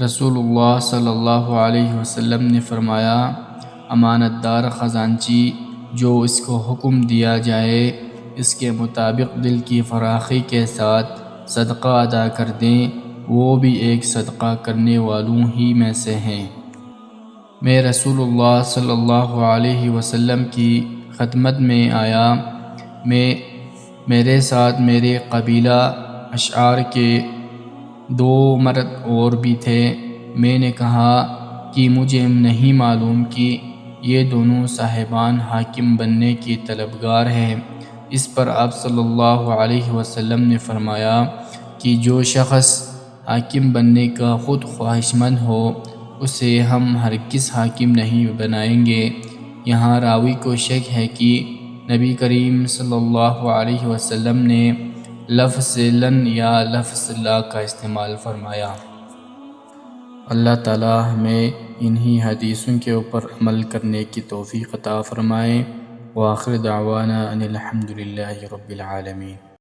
رسول اللہ صلی اللہ علیہ وسلم نے فرمایا، امانت دار خزانچی جو اس کو حکم دیا جائے اس کے مطابق دل کی فراخی کے ساتھ صدقہ ادا کر دیں، وہ بھی ایک صدقہ کرنے والوں ہی میں سے ہیں۔ میں رسول اللہ صلی اللہ علیہ وسلم کی خدمت میں آیا، میرے ساتھ میرے قبیلہ اشعار کے 2 مرد اور بھی تھے۔ میں نے کہا کہ مجھے نہیں معلوم کہ یہ دونوں صاحبان حاکم بننے کی طلبگار ہیں۔ اس پر آپ صلی اللہ علیہ وسلم نے فرمایا کہ جو شخص حاکم بننے کا خود خواہش مند ہو اسے ہم ہرگز حاکم نہیں بنائیں گے۔ یہاں راوی کو شک ہے کہ نبی کریم صلی اللہ علیہ وسلم نے لفظ لن یا لفظ لا کا استعمال فرمایا۔ اللہ تعالی ہمیں انہی حدیثوں کے اوپر عمل کرنے کی توفیق عطا فرمائے۔ وآخر دعوانا ان الحمد للہ رب العالمین۔